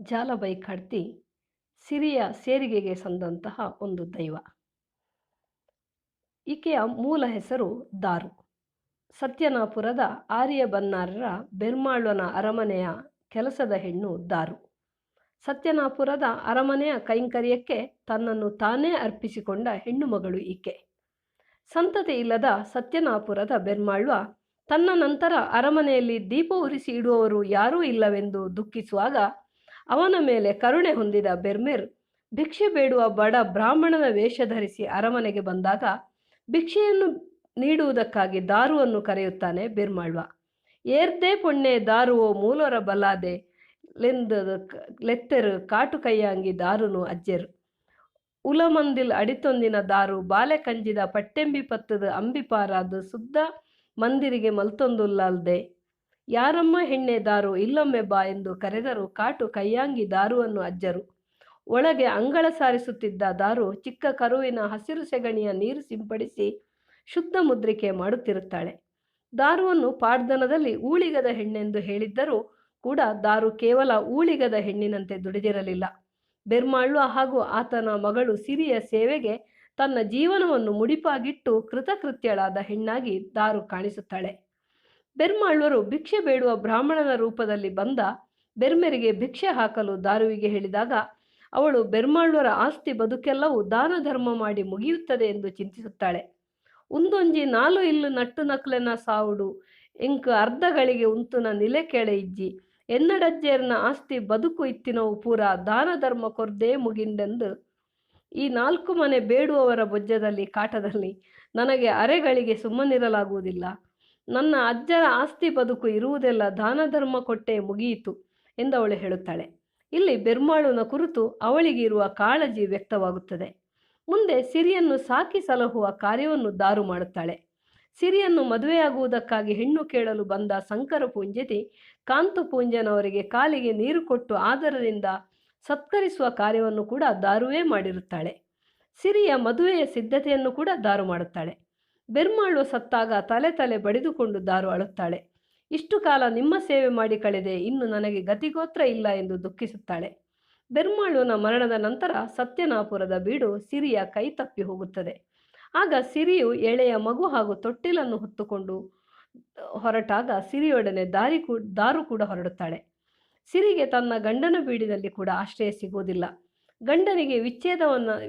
ಜಾಲ ಬೈಕಾಡ್ತಿ ಸಿರಿಯ ಸೇರಿಗೆಗೆ ಸಂದಂತಹ ಒಂದು ದೈವ. ಈಕೆಯ ಮೂಲ ಹೆಸರು ದಾರು. ಸತ್ಯನಾಪುರದ ಆರ್ಯ ಬನ್ನಾರರ ಬೆರ್ಮಾಳ್ವನ ಅರಮನೆಯ ಕೆಲಸದ ಹೆಣ್ಣು ದಾರು. ಸತ್ಯನಾಪುರದ ಅರಮನೆಯ ಕೈಂಕರ್ಯಕ್ಕೆ ತನ್ನನ್ನು ತಾನೇ ಅರ್ಪಿಸಿಕೊಂಡ ಹೆಣ್ಣು ಮಗಳು ಈಕೆ. ಸಂತತಿ ಇಲ್ಲದ ಸತ್ಯನಾಪುರದ ಬೆರ್ಮಾಳ್ವ ತನ್ನ ನಂತರ ಅರಮನೆಯಲ್ಲಿ ದೀಪ ಉರಿಸಿ ಇಡುವವರು ಯಾರೂ ಇಲ್ಲವೆಂದು ದುಃಖಿಸುವಾಗ ಅವನ ಮೇಲೆ ಕರುಣೆ ಹೊಂದಿದ ಬೆರ್ಮೆರ್ ಭಿಕ್ಷೆ ಬೇಡುವ ಬಡ ಬ್ರಾಹ್ಮಣನ ವೇಷ ಧರಿಸಿ ಅರಮನೆಗೆ ಬಂದಾಗ ಭಿಕ್ಷೆಯನ್ನು ನೀಡುವುದಕ್ಕಾಗಿ ದಾರುವನ್ನು ಕರೆಯುತ್ತಾನೆ ಬೆರ್ಮಾಳ್ವ. ಏರ್ದೇ ಪೊಣ್ಣೆ ದಾರುವೋ ಮೂಲರ ಬಲಾದೆ ಲೆತ್ತೆರು ಕಾಟು ಕೈಯಾಂಗಿ ದಾರುನು ಅಜ್ಜೆರು ಉಲಮಂದಿಲ್ ಅಡಿತೊಂದಿನ ದಾರು ಬಾಲೆ ಕಂಜಿದ ಪಟ್ಟೆಂಬಿ ಪತ್ತದ ಅಂಬಿಪಾರಾದು ಸುದ್ದ ಮಂದಿರಿಗೆ ಮಲ್ತೊಂದುಲ್ಲಲ್ದೆ ಯಾರಮ್ಮ ಹೆಣ್ಣೆ ದಾರು ಇಲ್ಲೊಮ್ಮೆ ಬಾ ಎಂದು ಕರೆದರು ಕಾಟು ಕೈಯಾಂಗಿ ದಾರುವನ್ನು ಅಜ್ಜರು. ಒಳಗೆ ಅಂಗಳ ಸಾರಿಸುತ್ತಿದ್ದ ದಾರು ಚಿಕ್ಕ ಕರುವಿನ ಹಸಿರು ಸೆಗಣಿಯ ನೀರು ಸಿಂಪಡಿಸಿ ಶುದ್ಧ ಮುದ್ರಿಕೆ ಮಾಡುತ್ತಿರುತ್ತಾಳೆ. ದಾರುವನ್ನು ಪಾಡ್ದನದಲ್ಲಿ ಊಳಿಗದ ಹೆಣ್ಣೆಂದು ಹೇಳಿದ್ದರೂ ಕೂಡ ದಾರು ಕೇವಲ ಊಳಿಗದ ಹೆಣ್ಣಿನಂತೆ ದುಡಿದಿರಲಿಲ್ಲ. ಬೆರ್ಮಾಳ್ವ ಹಾಗೂ ಆತನ ಮಗಳು ಸಿರಿಯ ಸೇವೆಗೆ ತನ್ನ ಜೀವನವನ್ನು ಮುಡಿಪಾಗಿಟ್ಟು ಕೃತಕೃತ್ಯಳಾದ ಹೆಣ್ಣಾಗಿ ದಾರು ಕಾಣಿಸುತ್ತಾಳೆ. ಬೆರ್ಮಾಳ್ವರು ಭಿಕ್ಷೆ ಬೇಡುವ ಬ್ರಾಹ್ಮಣನ ರೂಪದಲ್ಲಿ ಬಂದ ಬೆರ್ಮೆರಿಗೆ ಭಿಕ್ಷೆ ಹಾಕಲು ದಾರುವಿಗೆ ಹೇಳಿದಾಗ ಅವಳು ಬೆರ್ಮಾಳ್ವರ ಆಸ್ತಿ ಬದುಕೆಲ್ಲವೂ ದಾನ ಧರ್ಮ ಮಾಡಿ ಮುಗಿಯುತ್ತದೆ ಎಂದು ಚಿಂತಿಸುತ್ತಾಳೆ. ಉಂದೊಂಜಿ ನಾಲು ಇಲ್ಲು ನಟ್ಟು ನಕ್ಲೆನ ಸಾವುಡು ಎಂಕ್ ಅರ್ಧಗಳಿಗೆ ಉಂತುನ ನಿಲೆ ಕೆಳೆ ಇಜ್ಜಿ ಎನ್ನಡಜ್ಜೇರ್ನ ಆಸ್ತಿ ಬದುಕು ಇತ್ತಿನವು ಪೂರ ದಾನ ಧರ್ಮ ಕೊರ್ದೇ ಮುಗಿಂಡೆಂದು ಈ 4 ಮನೆ ಬೇಡುವವರ ಬೊಜ್ಜದಲ್ಲಿ ಕಾಟದಲ್ಲಿ ನನಗೆ ಅರೆಗಳಿಗೆ ಸುಮ್ಮನಿರಲಾಗುವುದಿಲ್ಲ. ನನ್ನ ಅಜ್ಜರ ಆಸ್ತಿ ಬದುಕು ಇರುವುದೆಲ್ಲ ದಾನ ಧರ್ಮ ಕೊಟ್ಟೇ ಮುಗಿಯಿತು ಎಂದವಳು ಹೇಳುತ್ತಾಳೆ. ಇಲ್ಲಿ ಬೆರ್ಮಾಳುನ ಕುರಿತು ಅವಳಿಗೆ ಇರುವ ಕಾಳಜಿ ವ್ಯಕ್ತವಾಗುತ್ತದೆ. ಮುಂದೆ ಸಿರಿಯನ್ನು ಸಾಕಿ ಸಲಹುವ ಕಾರ್ಯವನ್ನು ದಾರು ಮಾಡುತ್ತಾಳೆ. ಸಿರಿಯನ್ನು ಮದುವೆಯಾಗುವುದಕ್ಕಾಗಿ ಹೆಣ್ಣು ಕೇಳಲು ಬಂದ ಸಂಕರ ಪೂಂಜತಿ ಕಾಂತು ಪೂಂಜನವರಿಗೆ ಕಾಲಿಗೆ ನೀರು ಕೊಟ್ಟು ಆದರದಿಂದ ಸತ್ಕರಿಸುವ ಕಾರ್ಯವನ್ನು ಕೂಡ ದಾರುವೇ ಮಾಡಿರುತ್ತಾಳೆ. ಸಿರಿಯ ಮದುವೆಯ ಸಿದ್ಧತೆಯನ್ನು ಕೂಡ ದಾರು ಮಾಡುತ್ತಾಳೆ. ಬೆರ್ಮಾಳ್ವ ಸತ್ತಾಗ ತಲೆ ಬಡಿದುಕೊಂಡು ದಾರು ಅಳುತ್ತಾಳೆ. ಇಷ್ಟು ಕಾಲ ನಿಮ್ಮ ಸೇವೆ ಮಾಡಿ ಕಳೆದೆ, ಇನ್ನು ನನಗೆ ಗತಿಗೋತ್ರ ಇಲ್ಲ ಎಂದು ದುಃಖಿಸುತ್ತಾಳೆ. ಬೆರ್ಮಾಳ್ವನ ಮರಣದ ನಂತರ ಸತ್ಯನಾಪುರದ ಬೀಡು ಸಿರಿಯ ಕೈ ತಪ್ಪಿ ಹೋಗುತ್ತದೆ. ಆಗ ಸಿರಿಯು ಎಳೆಯ ಮಗು ಹಾಗೂ ತೊಟ್ಟಿಲನ್ನು ಹೊತ್ತುಕೊಂಡು ಹೊರಟಾಗ ಸಿರಿಯೊಡನೆ ದಾರು ಕೂಡ ಹೊರಡುತ್ತಾಳೆ. ಸಿರಿಗೆ ತನ್ನ ಗಂಡನ ಬೀಡಿನಲ್ಲಿ ಕೂಡ ಆಶ್ರಯ ಸಿಗುವುದಿಲ್ಲ. ಗಂಡನಿಗೆ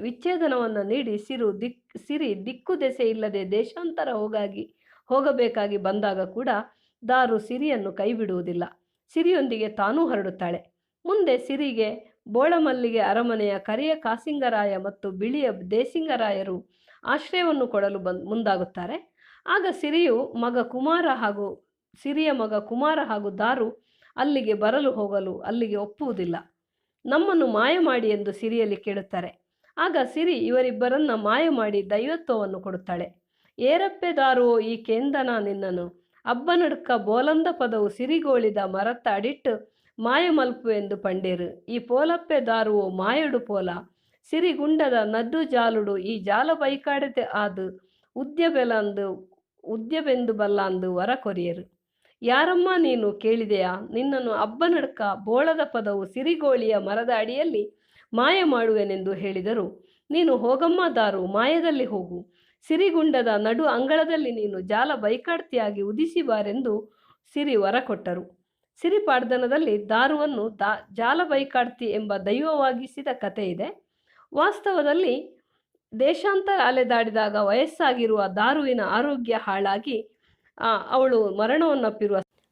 ವಿಚ್ಛೇದನವನ್ನು ನೀಡಿ ಸಿರಿ ದಿಕ್ಕು ದೆಸೆ ಇಲ್ಲದೆ ದೇಶಾಂತರ ಹೋಗಬೇಕಾಗಿ ಬಂದಾಗ ಕೂಡ ದಾರು ಸಿರಿಯನ್ನು ಕೈ ಬಿಡುವುದಿಲ್ಲ. ಸಿರಿಯೊಂದಿಗೆ ತಾನೂ ಹೊರಡುತ್ತಾಳೆ. ಮುಂದೆ ಸಿರಿಗೆ ಬೋಳಮಲ್ಲಿಗೆ ಅರಮನೆಯ ಕರಿಯ ಕಾಸಿಂಗರಾಯ ಮತ್ತು ಬಿಳಿಯ ದೇಸಿಂಗರಾಯರು ಆಶ್ರಯವನ್ನು ಕೊಡಲು ಮುಂದಾಗುತ್ತಾರೆ. ಆಗ ಸಿರಿಯ ಮಗ ಕುಮಾರ ಹಾಗೂ ದಾರು ಅಲ್ಲಿಗೆ ಹೋಗಲು ಅಲ್ಲಿಗೆ ಒಪ್ಪುವುದಿಲ್ಲ. ನಮ್ಮನ್ನು ಮಾಯ ಮಾಡಿ ಎಂದು ಸಿರಿಯಲ್ಲಿ ಕೇಳುತ್ತಾರೆ. ಆಗ ಸಿರಿ ಇವರಿಬ್ಬರನ್ನ ಮಾಯ ಮಾಡಿ ದೈವತ್ವವನ್ನು ಕೊಡುತ್ತಾಳೆ. ಏರಪ್ಪೆ ದಾರುವೋ ಈ ಕೇಂದನ ನಿನ್ನನು ಅಬ್ಬನಡ್ಕ ಬೋಲಂದ ಪದವು ಸಿರಿಗೋಳಿದ ಮರತ್ತ ಅಡಿಟ್ಟು ಮಾಯ ಮಲ್ಪು ಎಂದು ಪಂಡೇರು ಈ ಪೋಲಪ್ಪೆ ದಾರುವೋ ಮಾಯಡು ಪೋಲ ಸಿರಿಗುಂಡದ ನದ್ದು ಜಾಲುಡು ಈ ಜಾಲ ಬೈಕಾಡದೆ ಆದು ಉದ್ಯಬೆಂದು ಬಲ್ಲಾಂದು ವರ ಕೊರಿಯರು. ಯಾರಮ್ಮ ನೀನು ಕೇಳಿದೆಯಾ, ನಿನ್ನನ್ನು ಅಬ್ಬನಡ್ಕ ಬೋಳದ ಪದವು ಸಿರಿಗೋಳಿಯ ಮರದ ಅಡಿಯಲ್ಲಿ ಮಾಯ ಮಾಡುವೆನೆಂದು ಹೇಳಿದರು. ನೀನು ಹೋಗಮ್ಮ ದಾರು, ಮಾಯದಲ್ಲಿ ಹೋಗು. ಸಿರಿಗುಂಡದ ನಡು ಅಂಗಳದಲ್ಲಿ ನೀನು ಜಾಲ ಬೈಕಾಡ್ತಿಯಾಗಿ ಉದಿಸಿ ಬಾರೆಂದು ಸಿರಿ ವರ ಕೊಟ್ಟರು. ಸಿರಿಪಾಡ್ದನದಲ್ಲಿ ದಾರುವನ್ನು ಜಾಲ ಬೈಕಾಡ್ತಿ ಎಂಬ ದೈವವಾಗಿಸಿದ ಕಥೆ ಇದೆ. ವಾಸ್ತವದಲ್ಲಿ ದೇಶಾಂತರ ಅಲೆದಾಡಿದಾಗ ವಯಸ್ಸಾಗಿರುವ ದಾರುವಿನ ಆರೋಗ್ಯ ಹಾಳಾಗಿ ಅವಳು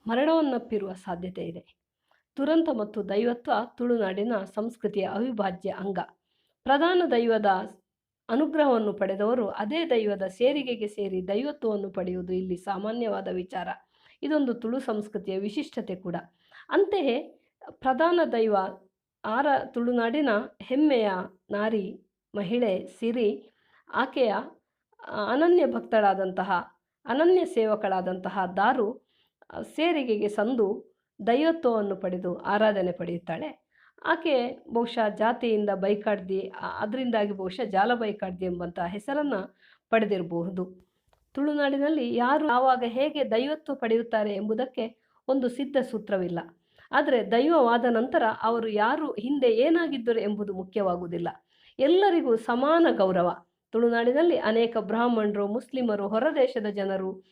ಮರಣವನ್ನಪ್ಪಿರುವ ಸಾಧ್ಯತೆ ಇದೆ. ದುರಂತ ಮತ್ತು ದೈವತ್ವ ತುಳುನಾಡಿನ ಸಂಸ್ಕೃತಿಯ ಅವಿಭಾಜ್ಯ ಅಂಗ. ಪ್ರಧಾನ ದೈವದ ಅನುಗ್ರಹವನ್ನು ಪಡೆದವರು ಅದೇ ದೈವದ ಸೇರಿಗೆಗೆ ಸೇರಿ ದೈವತ್ವವನ್ನು ಪಡೆಯುವುದು ಇಲ್ಲಿ ಸಾಮಾನ್ಯವಾದ ವಿಚಾರ. ಇದೊಂದು ತುಳು ಸಂಸ್ಕೃತಿಯ ವಿಶಿಷ್ಟತೆ ಕೂಡ. ಅಂತೆಯೇ ಪ್ರಧಾನ ದೈವ ತುಳುನಾಡಿನ ಹೆಮ್ಮೆಯ ನಾರಿ ಮಹಿಳೆ ಸಿರಿ, ಆಕೆಯ ಅನನ್ಯ ಭಕ್ತಳಾದಂತಹ ಅನನ್ಯ ಸೇವಕಳಾದಂತಹ ದಾರು ಸೇರಿಗೆಗೆ ಸಂದು ದೈವತ್ವವನ್ನು ಪಡೆದು ಆರಾಧನೆ ಪಡೆಯುತ್ತಾಳೆ. ಆಕೆ ಬಹುಶಃ ಜಾತಿಯಿಂದ ಬೈಕಾಡ್ದಿ, ಅದರಿಂದಾಗಿ ಬಹುಶಃ ಜಾಲ ಬೈಕಾಡ್ದಿ ಎಂಬಂತಹ ಹೆಸರನ್ನು ಪಡೆದಿರಬಹುದು. ತುಳುನಾಡಿನಲ್ಲಿ ಯಾರು ಯಾವಾಗ ಹೇಗೆ ದೈವತ್ವ ಪಡೆಯುತ್ತಾರೆ ಎಂಬುದಕ್ಕೆ ಒಂದು ಸಿದ್ಧ ಸೂತ್ರವಿಲ್ಲ. ಆದರೆ ದೈವವಾದ ನಂತರ ಅವರು ಯಾರು ಹಿಂದೆ ಏನಾಗಿದ್ದರು ಎಂಬುದು ಮುಖ್ಯವಾಗುವುದಿಲ್ಲ. ಎಲ್ಲರಿಗೂ ಸಮಾನ ಗೌರವ. ತುಳುನಾಡಿನಲ್ಲಿ ಅನೇಕ ಬ್ರಾಹ್ಮಣರು, ಮುಸ್ಲಿಮರು, ಹೊರದೇಶದ ಜನರು,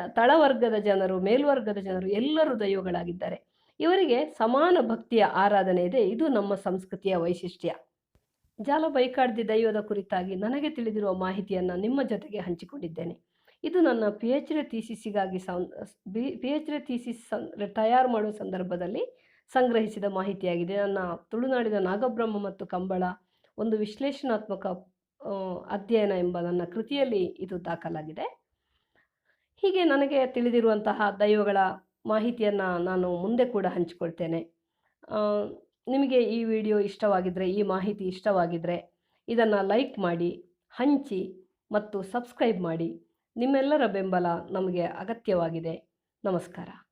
ತಳವರ್ಗದ ಜನರು, ಮೇಲ್ವರ್ಗದ ಜನರು ಎಲ್ಲರೂ ದೈವಗಳಾಗಿದ್ದಾರೆ. ಇವರಿಗೆ ಸಮಾನ ಭಕ್ತಿಯ ಆರಾಧನೆ ಇದೆ. ಇದು ನಮ್ಮ ಸಂಸ್ಕೃತಿಯ ವೈಶಿಷ್ಟ್ಯ. ಜಾಲ ಬೈಕಾಡ್ದಿ ದೈವದ ಕುರಿತಾಗಿ ನನಗೆ ತಿಳಿದಿರುವ ಮಾಹಿತಿಯನ್ನು ನಿಮ್ಮ ಜೊತೆಗೆ ಹಂಚಿಕೊಂಡಿದ್ದೇನೆ. ಇದು ನನ್ನ PhD ಥೀಸಿಸ್ಗಾಗಿ ತಯಾರು ಮಾಡುವ ಸಂದರ್ಭದಲ್ಲಿ ಸಂಗ್ರಹಿಸಿದ ಮಾಹಿತಿಯಾಗಿದೆ. ನನ್ನ ತುಳುನಾಡಿನ ನಾಗಬ್ರಹ್ಮ ಮತ್ತು ಕಂಬಳ ಒಂದು ವಿಶ್ಲೇಷಣಾತ್ಮಕ ಅಧ್ಯಯನ ಎಂಬ ನನ್ನ ಕೃತಿಯಲ್ಲಿ ಇದು ದಾಖಲಾಗಿದೆ. ಹೀಗೆ ನನಗೆ ತಿಳಿದಿರುವಂತಹ ದೈವಗಳ ಮಾಹಿತಿಯನ್ನು ನಾನು ಮುಂದೆ ಕೂಡ ಹಂಚಿಕೊಳ್ತೇನೆ. ನಿಮಗೆ ಈ ವಿಡಿಯೋ ಇಷ್ಟವಾಗಿದ್ದರೆ, ಈ ಮಾಹಿತಿ ಇಷ್ಟವಾಗಿದ್ದರೆ ಇದನ್ನು ಲೈಕ್ ಮಾಡಿ, ಹಂಚಿ ಮತ್ತು ಸಬ್ಸ್ಕ್ರೈಬ್ ಮಾಡಿ. ನಿಮ್ಮೆಲ್ಲರ ಬೆಂಬಲ ನಮಗೆ ಅಗತ್ಯವಾಗಿದೆ. ನಮಸ್ಕಾರ.